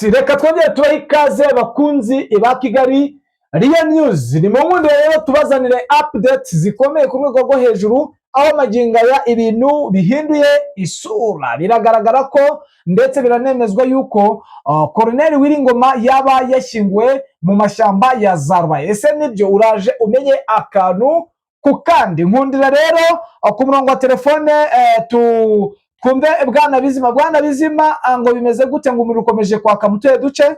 Yes, reka twongere tubahe ikaze bakunzi iba Kigali Real News. Ni mu nkundi rero tubazanire updates zikomeye ku rwego rwo hejuru, aho magingo aya ibintu bihinduye isura. Biragaragara ko ndetse biranemezwa yuko Colonel Wiringoma yaba yashyinguwe mu mashyamba ya Zarwa. Ese nibyo? Uraje umenye akantu ku kandi. Nkundira rero ku murongo wa telefone twumve Bwana Bizima. Bwana Bizima, ngo bimeze gute? Ngo umuriro ukomeje kwaka mu tuhe duce?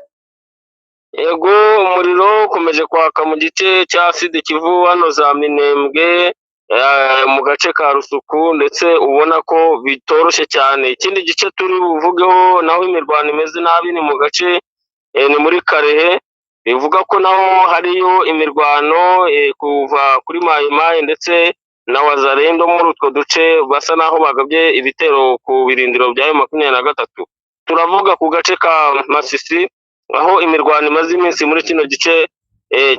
Yego, umuriro ukomeje kwaka mu gice cya Sud Kivu, hano za Minembwe, mu gace ka Rusuku, ndetse ubona ko bitoroshye cyane. Ikindi gice turi buvugeho naho imirwano imeze nabi ni mu gace ni muri Karehe, bivuga ko naho hariyo imirwano kuva kuri Mayimayi ndetse na Wazalendo. Muri utwo duce basa naho bagabye ibitero ku birindiro bya M23. Turavuga ku gace ka Masisi, aho imirwano imaze iminsi muri kino gice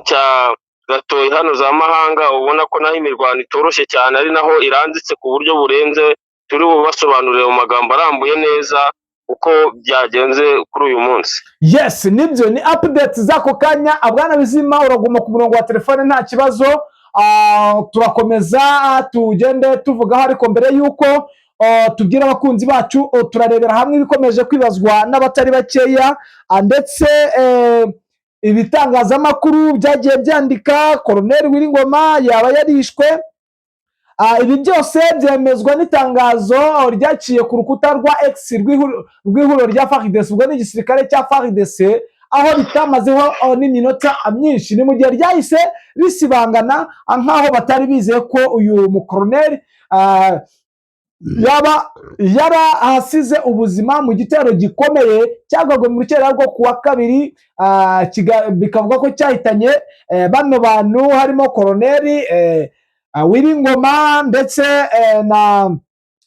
cya Gatoyi hano za Mahanga. Ubona ko naho imirwano itoroshye cyane, ari naho iranditse ku buryo burenze. Turi bubasobanurire mu magambo arambuye neza uko byagenze kuri uyu munsi. Yes, nibyo ni updates zako kanya. Bwana Bizima, uraguma ku murongo wa telefone nta kibazo. Turakomeza tugende tuvugaho, ariko mbere yuko tubwira abakunzi bacu, turarebera hamwe ibikomeje kwibazwa n'abatari bakeya, ndetse ibitangazamakuru byagiye byandika Colonel Wiringoma yaba yarishwe. Ibi byose byemezwa n'itangazo ryaciye ku rukuta rwa X rw'ihuriro rya FARDC, ubwo ni igisirikare cya FARDC, aho bitamazeho n'iminota myinshi. Ni mu gihe ryahise risibangana nk'aho batari bizeye ko uyu mukoloneli yaba yarahasize ubuzima mu gitero gikomeye cyagabwe mu rukera rwo kuwa kabiri, bikavuga ko cyahitanye bano bantu, harimo Colonel Wiringoma ndetse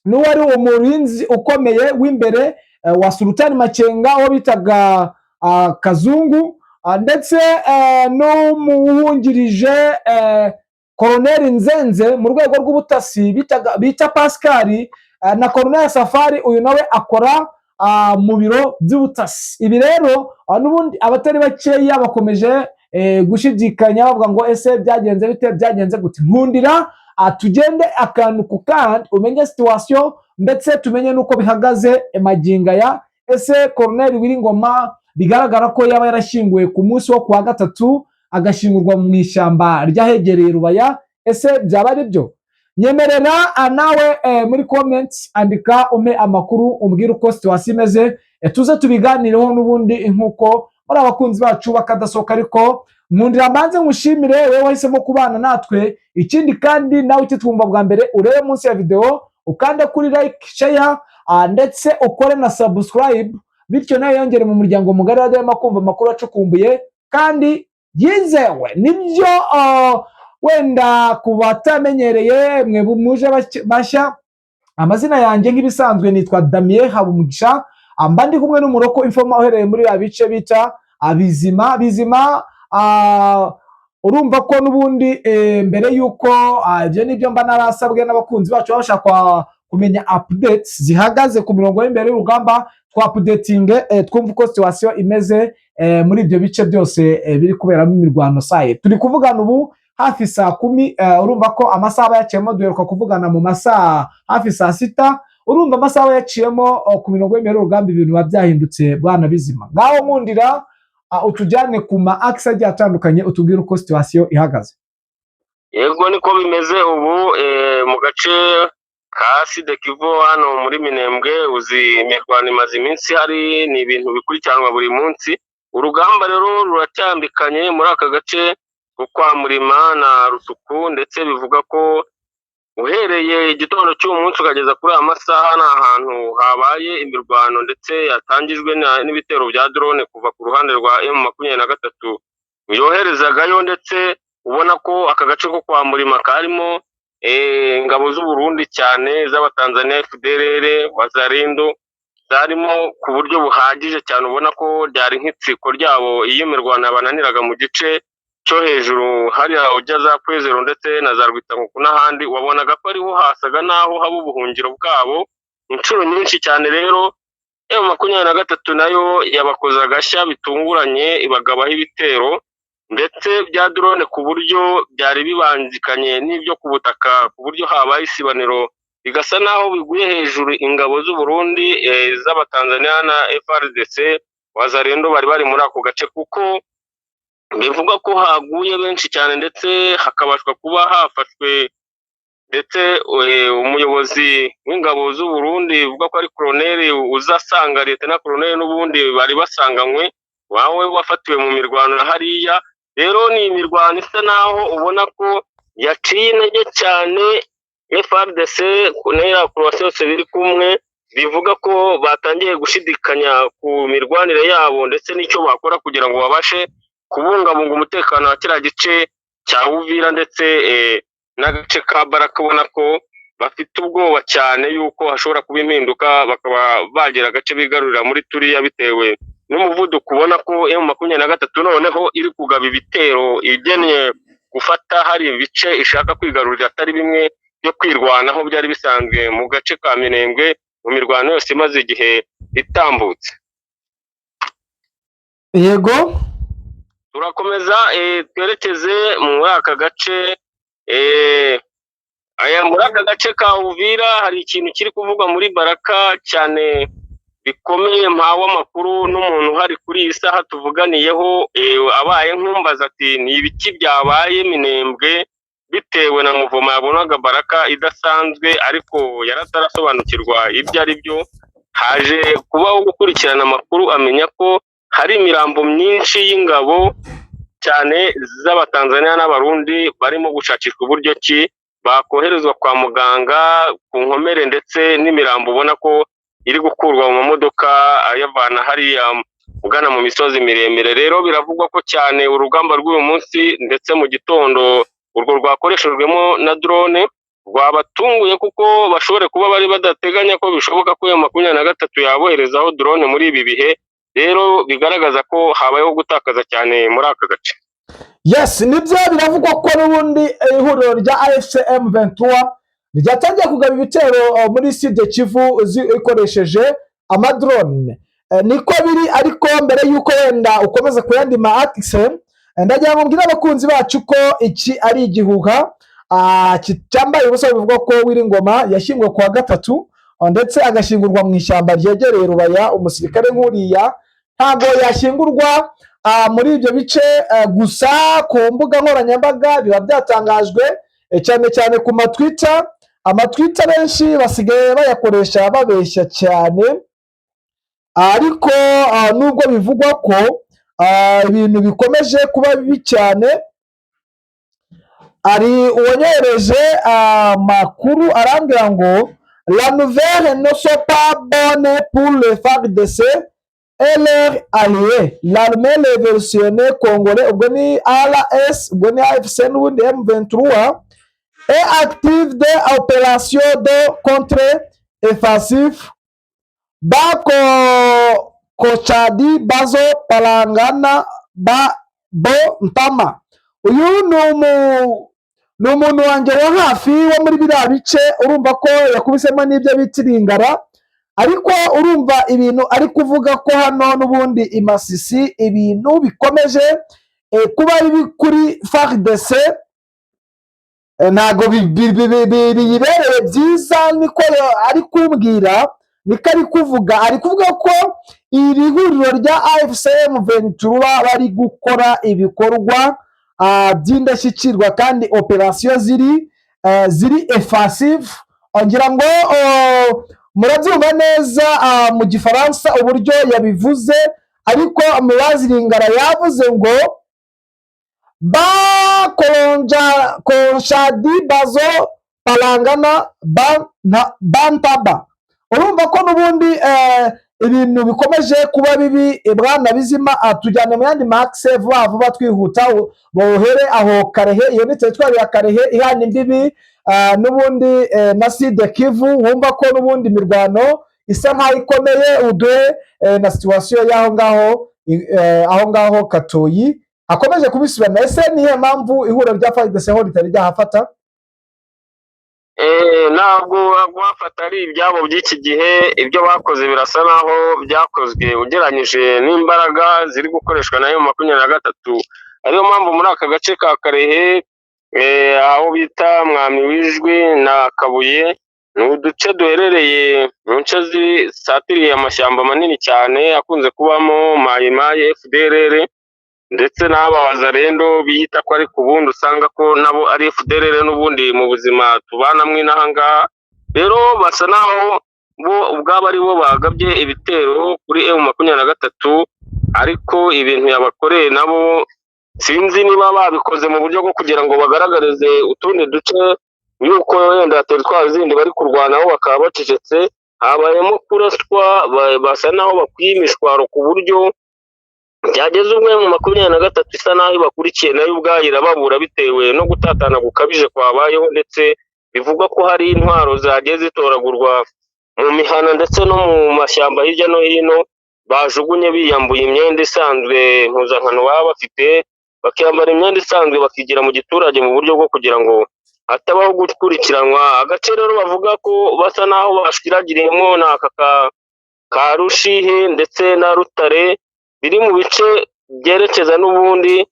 n'uwari umurinzi ukomeye w'imbere wa Sultani Makenga, uwo bitaga Kazungu, ndetse n'umuwungirije Colonel Nzenze mu rwego rw'ubutasi bita Pascal, na Colonel Safari, uyu nawe akora mu biro by'ubutasi. Ibi rero n'ubundi abatari bakeya bakomeje gushidikanya bavuga ngo ese byagenze bite, byagenze gute? Nkundira tugende akantu ku kandi umenye situation, ndetse tumenye nuko bihagaze magingo aya. Ese Colonel Wiringoma bigaragara ko yaba yarashyinguwe ku munsi wo kuwa gatatu, agashingurwa mu ishyamba ryahegereye Rubaya. Ese byaba ari byo? Nyemerera nawe muri comments andika ume amakuru, umbwire uko situation imeze, tuze tubiganireho n'ubundi nkuko muri abakunzi bacu bakadasohoka. Ariko nkundira mbanze ngushimire wewe wahisemo kubana natwe. Ikindi kandi nawe ukitwumva bwa mbere, urebe munsi ya video ukande kuri like, share, ndetse ukore na subscribe, bityo nawe yongere mu muryango mugari w'abadahwema kumva amakuru acukumbuye kandi yizewe. Nibyo wenda ku batamenyereye mwe muje bashya, amazina yanjye nk'ibisanzwe nitwa Damien Habumugisha, mba ndi kumwe n'umuroko Informa uhereye muri abice bita Bizima. Urumva ko n'ubundi mbere yuko ibyo nibyo mba narasabwe n'abakunzi bacu bashaka kumenya updates zihagaze ku mirongo y'imbere y'urugamba, twa updating twumva uko situation imeze muri ibyo bice byose biri kuberamo imirwano. Saye turi kuvugana ubu hafi saa 10. Urumva ko amasaha yaciyemo, duheruka kuvugana mu masaha hafi saa 6. Urumva amasaha yaciyemo ku mirongo y'imbere y'urugamba ibintu babyahindutse. Bwana Bizima, ngaho nkundira utujyane ku ma axe agiye atandukanye, utubwire uko situation ihagaze. Yego, niko bimeze ubu mu gace ka Sud Kivu hano muri Minembwe. Uzi imirwano imaze iminsi hari, ni ibintu bikurikiranwa buri munsi. Urugamba rero ruracyambikanye muri aka gace ko kwa Murima na Rusuku, ndetse bivuga ko uhereye igitondo cy'uyu munsi ukageza kuri aya masaha nta hantu habaye imirwano, ndetse yatangijwe n'ibitero bya drone kuva ku ruhande rwa M23 yoherezagayo. Ndetse ubona ko aka gace ko kwa Murima karimo ingabo z'u Burundi cyane, z'Abatanzania FDLR, Wazalendo, zarimo ku buryo buhagije cyane. Ubona ko ryari nk'itsiko ryabo iyo imirwano yabananiraga mu gice cyo hejuru hariya ujya za Kwezero ndetse na za Rwitanguku n'ahandi. Wabonaga ko ariho hasaga naho haba ubuhungiro bwabo inshuro nyinshi cyane. Rero M23 nayo yabakoze agashya bitunguranye ibagabaho ibitero ndetse bya drone ku buryo byari bibanzikanye n'ibyo ku butaka, ku buryo habaye isibaniro bigasa naho biguye hejuru ingabo z'u Burundi, z'Abatanzania na FARDC Wazalendo bari bari muri ako gace, kuko bivugwa ko haguye benshi cyane ndetse hakabashwa kuba hafashwe ndetse umuyobozi w'ingabo z'u Burundi uvuga ko ari koloneli uzasanga leta na koloneli n'ubundi bari basanganywe wawe wafatiwe mu mirwano hariya. Rero ni imirwano isa naho ubona ko yaciye intege cyane FARDC n'ira Croatia yose biri kumwe, bivuga ko batangiye gushidikanya ku mirwanire yabo ndetse n'icyo bakora kugira ngo babashe kubungabunga umutekano wa kiriya gice cya Uvira ndetse n'agace ka Baraka, ubona ko bafite ubwoba cyane yuko hashobora kuba impinduka bakaba bagira agace bigarurira muri turiya, bitewe n'umuvuduko ubona ko M23 noneho iri kugaba ibitero igennye gufata hari ibice ishaka kwigarurira atari bimwe byo kwirwanaho byari bisanzwe mu gace ka Minembwe mu mirwano yose imaze igihe itambutse. Yego, turakomeza twerekeze muri aka gace muri aka gace ka Uvira hari ikintu kiri kuvugwa muri Baraka cyane bikomeye, mpawe amakuru n'umuntu uhari kuri iyi saha tuvuganiyeho, abaye nkumbaza ati ni ibiki byabaye Minembwe bitewe na muvoma yabonaga Baraka idasanzwe, ariko yaratarasobanukirwa ibyo ari byo. Haje kubaho gukurikirana amakuru amenya ko hari imirambo myinshi y'ingabo cyane z'Abatanzania n'Abarundi barimo gushakishwa uburyo ki bakoherezwa kwa muganga ku nkomere, ndetse n'imirambo ubona ko iri gukurwa mu mamodoka ayavana hariya ugana mu misozi miremire. Rero biravugwa ko cyane urugamba rw'uyu munsi ndetse mu gitondo urwo rwakoreshejwemo na drone rwabatunguye, kuko bashobore kuba bari badateganya ko bishoboka ko M23 yaboherezaho drone muri ibi bihe. Rero bigaragaza ko habayeho gutakaza cyane muri aka gace. yes, nibyo biravugwa ko n'ubundi ihuriro rya AFC M23 ryatangiye kugaba ibitero muri Sud Kivu ikoresheje amadrone. Niko biri, ariko mbere y'uko wenda ukomeza kuyandi ma action, ndagira ngo mbwire abakunzi bacu ko iki ari igihuha cyambaye ubusa. Bivuga ko Wiringoma yashyinguwe kuwa gatatu ndetse agashingurwa mu ishyamba ryegereye Rubaya. Umusirikare nk'uriya ntabwo yashyingurwa muri ibyo bice gusa. Ku mbuga nkoranyambaga biba byatangajwe cyane cyane ku matwita. Amatwita benshi basigaye bayakoresha babeshya cyane, ariko nubwo bivugwa ko ibintu bikomeje kuba bibi cyane, ari uwanyohereje amakuru arambwira ngo la nouvelle ne sont pas bonne pour le FARDC et leurs alliés. L'armée révolutionnaire congolais, ubwo ni RS, ubwo ni AFC n'ubundi M23, est active des opérations de contre-offensive Kochadi Bazo Palangana Bo Ntama. Uyu ni umuntu wanjye wa hafi wo muri biriya bice, urumva ko yakubisemo n'ibyo bitiringara, ariko urumva ibintu ari kuvuga ko hano n'ubundi i Masisi ibintu bikomeje kuba bibi kuri FARDC, ntago biyibereye byiza. Niko ari kumbwira, niko ari kuvuga. Ari kuvuga ko iri huriro rya AFC M23 bari gukora ibikorwa by'indashyikirwa kandi operasiyo ziri offensive. Ngira ngo murabyumva neza mu gifaransa uburyo yabivuze, ariko Mubaziringara yavuze ngo Konshadi Bazo Palangana Bantaba. Urumva ko n'ubundi ibintu bikomeje kuba bibi. Bwana Bizima atujyane mu yandi maxe vuba vuba twihuta, bohere aho Karehe. Iyo ni teritwari ya Karehe ihana imbibi n'ubundi na Sud Kivu. Wumva ko n'ubundi mirwano isa nkaho ikomeye. Uduhe na situation y'aho ngaho Katoyi hakomeje kubisubirana. Ese niyo mpamvu ihuriro rya FARDC ho ritari ryahafata? ntabwo wafata ari ibyabo by'iki gihe, ibyo bakoze birasa naho byakozwe ugereranyije n'imbaraga ziri gukoreshwa nayo makumyabiri na gatatu. ariyo mpamvu muri aka gace ka Karehe, aho bita Mwami w'Ijwi na Kabuye, ni uduce duherereye mu nce zisatiriye amashyamba manini cyane akunze kubamo mayimayi, FDLR ndetse n'aba wazalendo biyita ko ari ku bundi usanga ko nabo ari FDLR n'ubundi mu buzima tubanamwe n'aha ngaha. Rero basa naho bo ubwabo ari bo bagabye ibitero kuri M23, ariko ibintu yabakoreye nabo sinzi niba babikoze mu buryo bwo kugira ngo bagaragarize utundi duce yuko wenda teritwari zindi bari kurwanaho bakaba bacecetse. Habayemo kuraswa, basa naho bakwiye imishwaro ku buryo byageze ubwo M23 isa naho ibakurikiye nayo ubwayo irababura bitewe no gutatana gukabije kwabayeho, ndetse bivugwa ko hari intwaro zagiye zitoragurwa mu mihana ndetse no mu mashyamba hirya no hino, bajugunye biyambuye imyenda isanzwe impuzankano baba bafite, bakiyambara imyenda isanzwe bakigira mu giturage mu buryo bwo kugira ngo hatabaho gukurikiranwa. Agace rero bavuga ko basa naho bashwiragiriyemo ni aka ka Rushihe ndetse na Rutare, biri mu bice byerekeza n'ubundi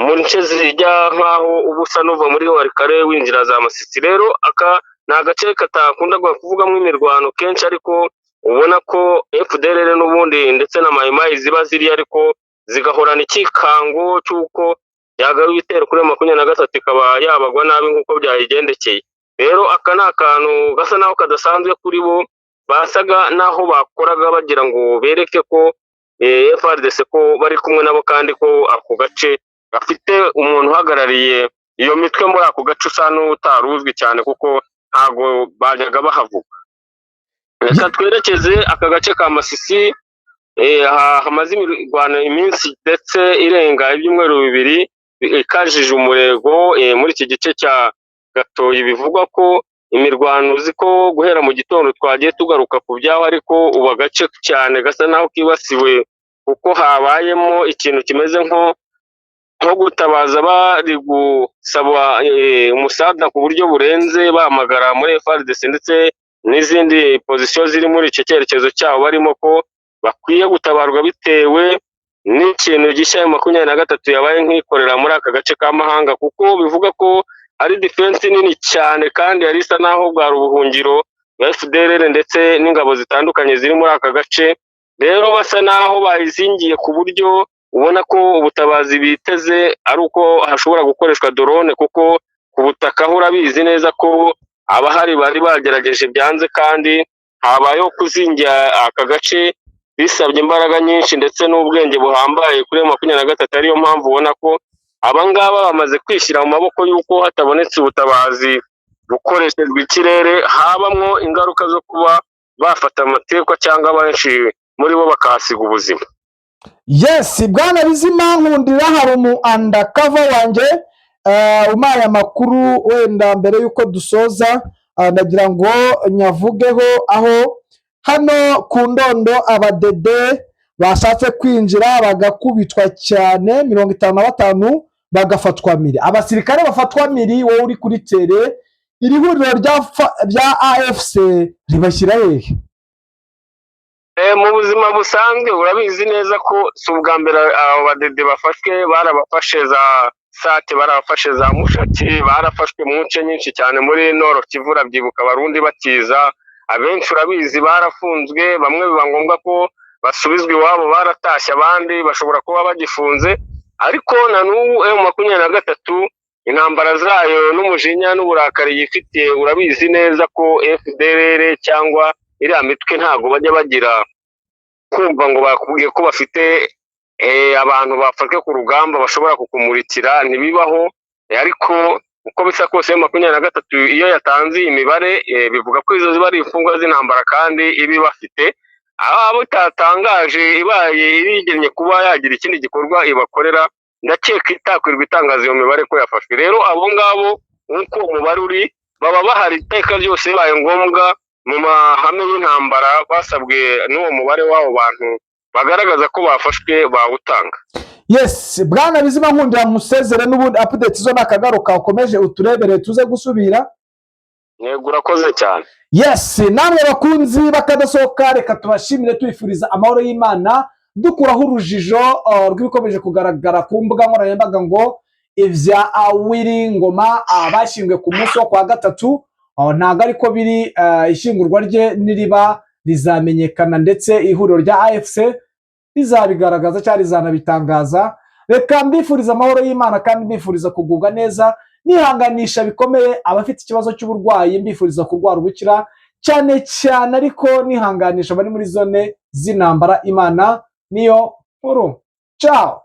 mu nce zijya nk'aho uba usa n'uva muri Warikare winjira za Masisi. Rero aka ni agace katakunda kuvugamo imirwano kenshi, ariko ubona ko FDLR n'ubundi ndetse na mayimayi ziba ziri, ariko zigahorana ikikango cy'uko yagaruye ibitero kuri M23 ikaba yabagwa nabi nk'uko byayigendekeye. Rero aka ni akantu gasa naho kadasanzwe kuri bo, basaga naho bakoraga bagira ngo bereke ko FARDC ko bari kumwe nabo, kandi ko ako gace gafite umuntu uhagarariye iyo mitwe muri ako gace usa n'utaruzwi cyane kuko ntago bajyaga bahavuga. Reka twerekeze aka gace ka Masisi, hamaze imirwano iminsi ndetse irenga ibyumweru 2 ikajije umurego muri iki gice cya Gatoyi. Bivugwa ko imirwano uzi ko guhera mu gitondo twagiye tugaruka ku byaho, ariko ubu agace cyane gasa naho kibasiwe kuko habayemo ikintu kimeze nko gutabaza bari gusaba umusada ku buryo burenze, bahamagara muri FARDC ndetse n'izindi pozisiyo ziri muri icyo cyerekezo cyabo, barimo ko bakwiye gutabarwa bitewe n'ikintu gishya M23 yabaye nk'ikorera muri aka gace ka Mahanga, kuko bivuga ko ari defense nini cyane kandi yari isa naho bwari ubuhungiro bwa FDLR ndetse n'ingabo zitandukanye ziri muri aka gace. Rero basa naho bayizingiye ku buryo ubona ko ubutabazi biteze ari uko hashobora gukoreshwa drone, kuko ku butaka ho urabizi neza ko abahari bari bagerageje byanze, kandi habayeho kuzingira aka gace bisabye imbaraga nyinshi ndetse n'ubwenge buhambaye kuri M23. ariyo mpamvu ubona ko abangaba bamaze kwishyira mu maboko y'uko hatabonetse ubutabazi bukoreshejwe ikirere, habamwo ingaruka zo kuba bafata amatekwa cyangwa benshi muri bo bakahasiga ubuzima. Yes, bwana Bizima nkundira, hari umu undercover wanjye umpaye amakuru, wenda mbere y'uko dusoza ndagira ngo nyavugeho, aho hano ku Ndondo abadede bashatse kwinjira bagakubitwa cyane 55 bagafatwa miri. Abasirikare bafatwa miri, wowe uri kuri tere, iri huriro rya AFC ribashyira hehe? Mu buzima busanzwe urabizi neza ko si ubwa mbere abo badede bafashwe, barabafashe za Sake, barabafashe za Mushaki, barafashwe mu nce nyinshi cyane muri Nord Kivu, urabyibuka Abarundi bakiza, abenshi urabizi barafunzwe, bamwe biba ngombwa ko basubizwa iwabo baratashye, abandi bashobora kuba bagifunze. Ariko na n'ubu M23 intambara zayo n'umujinya n'uburakari yifitiye, urabizi neza ko FDLR cyangwa iriya mitwe ntago bajya bagira kumva ngo bakubwiye ko bafite abantu bafashwe ku rugamba bashobora kukumurikira, ntibibaho. Ariko uko bisa kose M23 iyo yatanze iyi mibare bivuga ko izo ziba ari imfungwa z'intambara kandi ibi bafite abo itatangaje ibaye irigennye kuba yagira ikindi gikorwa ibakorera, ndakeka itakwirwa itangaza iyo mibare ko yafashwe. Rero abo ngabo nk'uko umubare uri baba bahari iteka ryose bibaye ngombwa mu mahame y'intambara, basabwe n'uwo mubare w'abo bantu bagaragaza ko bafashwe bawutanga. Yes, bwana Bizima nkundira musezere, n'ubundi update zo nakagaruka ukomeje uturebere tuze gusubira. Yego urakoze cyane. Yes, namwe bakunzi bakadasohoka, reka tubashimire tubifuriza amahoro y'Imana, dukuraho urujijo rw'ibikomeje kugaragara ku mbuga nkoranyambaga ngo ivya Willy Ngoma bashyinguwe ku munsi wo kwa gatatu, ntago ariko biri. Ishingurwa rye niriba rizamenyekana ndetse ihuriro rya AFC rizabigaragaza cyangwa rizanabitangaza. Reka mbifuriza amahoro y'Imana kandi mbifuriza kugubwa neza, nihanganisha bikomeye abafite ikibazo cy'uburwayi, mbifuriza kurwara ubukira cyane cyane, ariko nihanganisha bari muri zone z'intambara. Imana niyo nkuru. Ciao.